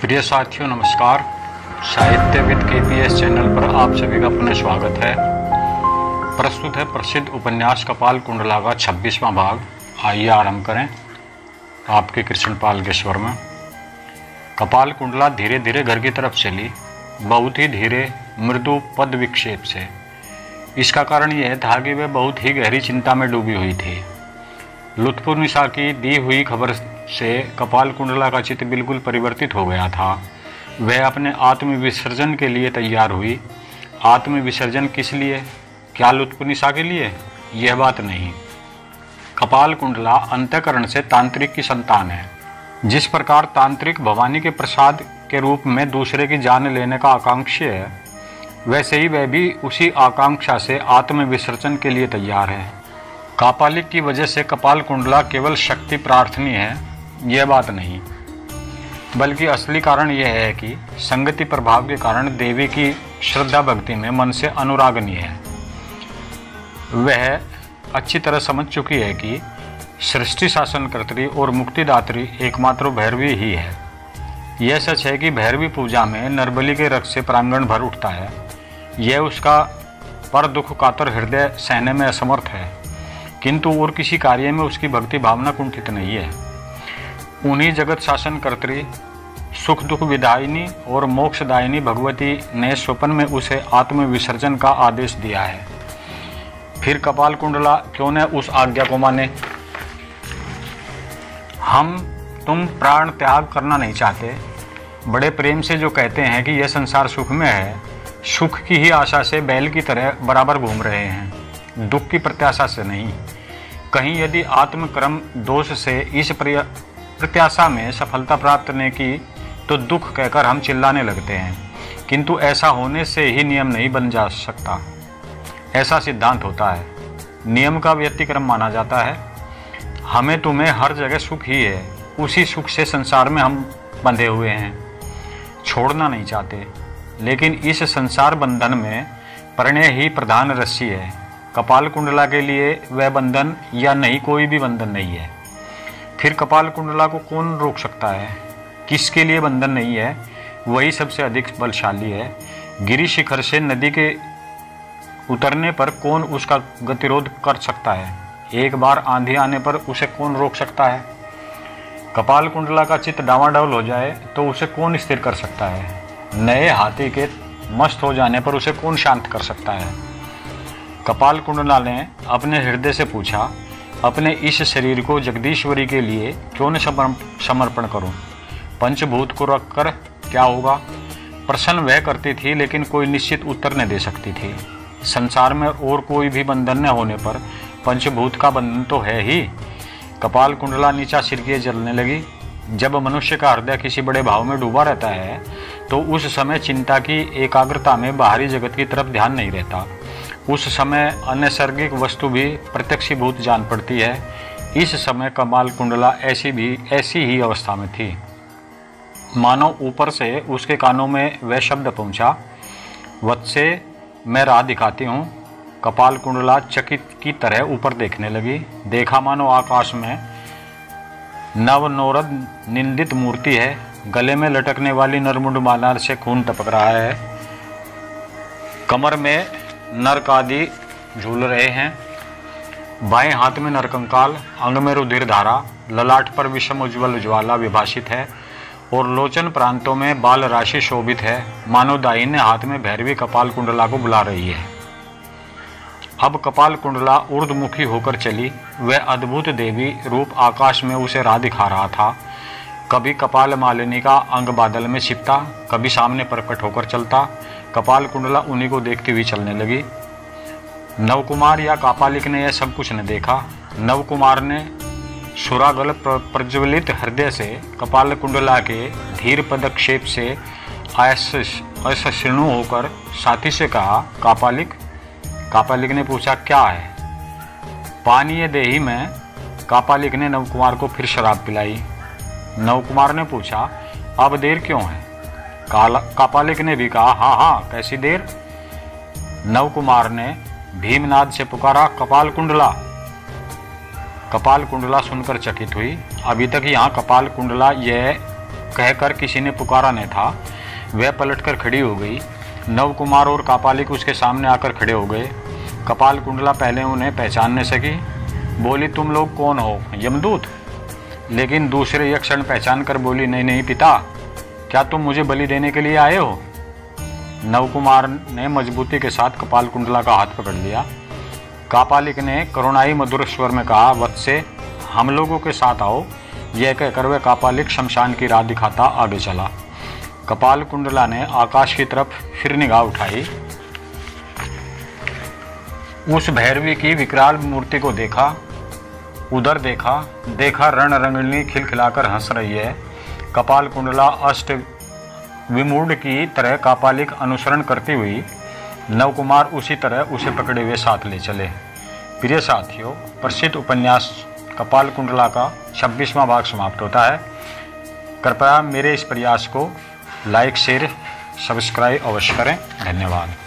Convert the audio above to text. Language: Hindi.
प्रिय साथियों नमस्कार। साहित्य विद केपीएस चैनल पर आप सभी का पुनः स्वागत है। प्रस्तुत है प्रसिद्ध उपन्यास कपाल कुंडला का 26वां भाग। आइए आरंभ करें। आपके कृष्णपाल के स्वर में। कपाल कुंडला धीरे धीरे घर की तरफ चली, बहुत ही धीरे, मृदु पद विक्षेप से। इसका कारण यह था कि वह बहुत ही गहरी चिंता में डूबी हुई थी। लुत्फुर निसा की दी हुई खबर से कपाल कुंडला का चित्त बिल्कुल परिवर्तित हो गया था। वह अपने आत्मविसर्जन के लिए तैयार हुई। आत्मविसर्जन किस लिए? क्या लुत्फुर निसा के लिए? यह बात नहीं। कपाल कुंडला अंतःकरण से तांत्रिक की संतान है। जिस प्रकार तांत्रिक भवानी के प्रसाद के रूप में दूसरे की जान लेने का आकांक्षी है, वैसे ही वह भी उसी आकांक्षा से आत्मविसर्जन के लिए तैयार है। कापालिक की वजह से कपाल कुंडला केवल शक्ति प्रार्थनी है, यह बात नहीं, बल्कि असली कारण यह है कि संगति प्रभाव के कारण देवी की श्रद्धा भक्ति में मन से अनुरागनीय है। वह अच्छी तरह समझ चुकी है कि सृष्टि शासनकर्त्री और मुक्तिदात्री एकमात्र भैरवी ही है। यह सच है कि भैरवी पूजा में नरबली के रक्त से प्रांगण भर उठता है। यह उसका पर दुख कातर हृदय सहने में असमर्थ है, किंतु और किसी कार्य में उसकी भक्ति भावना कुंठित नहीं है। उन्हीं जगत शासनकर्त्री, सुख दुख विदायिनी और मोक्षदायिनी भगवती ने स्वप्न में उसे आत्मविसर्जन का आदेश दिया है। फिर कपाल कुंडला क्यों न उस आज्ञा को माने। तुम प्राण त्याग करना नहीं चाहते, बड़े प्रेम से जो कहते हैं कि यह संसार सुख में है, सुख की ही आशा से बैल की तरह बराबर घूम रहे हैं, दुख की प्रत्याशा से नहीं। कहीं यदि आत्मक्रम दोष से इस प्रत्याशा में सफलता प्राप्त नहीं की तो दुख कहकर हम चिल्लाने लगते हैं, किंतु ऐसा होने से ही नियम नहीं बन जा सकता। ऐसा सिद्धांत होता है, नियम का व्यतिक्रम माना जाता है। हमें तुम्हें हर जगह सुख ही है, उसी सुख से संसार में हम बंधे हुए हैं, छोड़ना नहीं चाहते। लेकिन इस संसार बंधन में प्रणय ही प्रधान रस्सी है। कपाल कुंडला के लिए वह बंधन या नहीं, कोई भी बंधन नहीं है। फिर कपाल कुंडला को कौन रोक सकता है? किसके लिए बंधन नहीं है? वही सबसे अधिक बलशाली है। गिरी शिखर से नदी के उतरने पर कौन उसका गतिरोध कर सकता है? एक बार आंधी आने पर उसे कौन रोक सकता है? कपाल कुंडला का चित्त डावाडोल हो जाए तो उसे कौन स्थिर कर सकता है? नए हाथी के मस्त हो जाने पर उसे कौन शांत कर सकता है? कपाल कुंडला ने अपने हृदय से पूछा, अपने इस शरीर को जगदीश्वरी के लिए क्यों न समर्पण करूं? पंचभूत को रखकर क्या होगा? प्रश्न वह करती थी, लेकिन कोई निश्चित उत्तर न दे सकती थी। संसार में और कोई भी बंधन न होने पर पंचभूत का बंधन तो है ही। कपाल कुंडला नीचा सिर किए जलने लगी। जब मनुष्य का हृदय किसी बड़े भाव में डूबा रहता है तो उस समय चिंता की एकाग्रता में बाहरी जगत की तरफ ध्यान नहीं रहता। उस समय अनैसर्गिक वस्तु भी प्रत्यक्षीभूत जान पड़ती है। इस समय कपाल कुंडला ऐसी ही अवस्था में थी। मानो ऊपर से उसके कानों में वह शब्द पहुंचा, वत्से मैं राह दिखाती हूँ। कपाल कुंडला चकित की तरह ऊपर देखने लगी। देखा मानो आकाश में नवनोरद निंदित मूर्ति है। गले में लटकने वाली नरमुंड माला से खून टपक रहा है। कमर में नरकादि झूल रहे हैं। बाएं हाथ में नरकंकाल, अंग में रुधिर धारा, ललाट पर विषम उज्ज्वल ज्वाला विभाषित है और लोचन प्रांतों में बाल राशि शोभित है। मानो दाहिने हाथ में भैरवी कपाल कुंडला को बुला रही है। अब कपाल कुंडला ऊर्ध्वमुखी होकर चली। वह अद्भुत देवी रूप आकाश में उसे राह दिखा रहा था। कभी कपाल मालिनी का अंग बादल में छिपता, कभी सामने प्रकट होकर चलता। कपाल कुंडला उन्हीं को देखती हुई चलने लगी। नवकुमार या कापालिक ने यह सब कुछ न देखा। नवकुमार ने सुरागल प्रज्वलित हृदय से कपाल कुंडला के धीर पदक्षेप से असहिष्णु होकर साथी से कहा, कापालिक। कापालिक ने पूछा, क्या है? पानी देही में। कापालिक ने नवकुमार को फिर शराब पिलाई। नवकुमार ने पूछा, अब देर क्यों है? कापालिक ने भी कहा, हाँ, कैसी देर? नवकुमार ने भीमनाद से पुकारा, कपाल कुंडला। कपाल कुंडला सुनकर चकित हुई। अभी तक यहाँ कपाल कुंडला यह कहकर किसी ने पुकारा नहीं था, वह पलटकर खड़ी हो गई। नवकुमार और कापालिक उसके सामने आकर खड़े हो गए। कपाल कुंडला पहले उन्हें पहचान न सकी, बोली, तुम लोग कौन हो, यमदूत? लेकिन दूसरे एक क्षण पहचान कर बोली, नहीं नहीं पिता, क्या तुम मुझे बलि देने के लिए आए हो? नवकुमार ने मजबूती के साथ कपाल कुंडला का हाथ पकड़ लिया। कापालिक ने करुणाई मधुर स्वर में कहा, वत्से, हम लोगों के साथ आओ। यह कहकर वह कापालिक शमशान की राह दिखाता आगे चला। कपाल कुंडला ने आकाश की तरफ फिर निगाह उठाई। उस भैरवी की विकराल मूर्ति को देखा, उधर देखा रण रंगनी खिलखिलाकर हंस रही है। कपाल कुंडला अष्ट विमूढ़ की तरह कापालिक अनुसरण करती हुई, नवकुमार उसी तरह उसे पकड़े हुए साथ ले चले। प्रिय साथियों, प्रसिद्ध उपन्यास कपाल कुंडला का 26वां भाग समाप्त होता है। कृपया मेरे इस प्रयास को लाइक, शेयर, सब्सक्राइब अवश्य करें। धन्यवाद।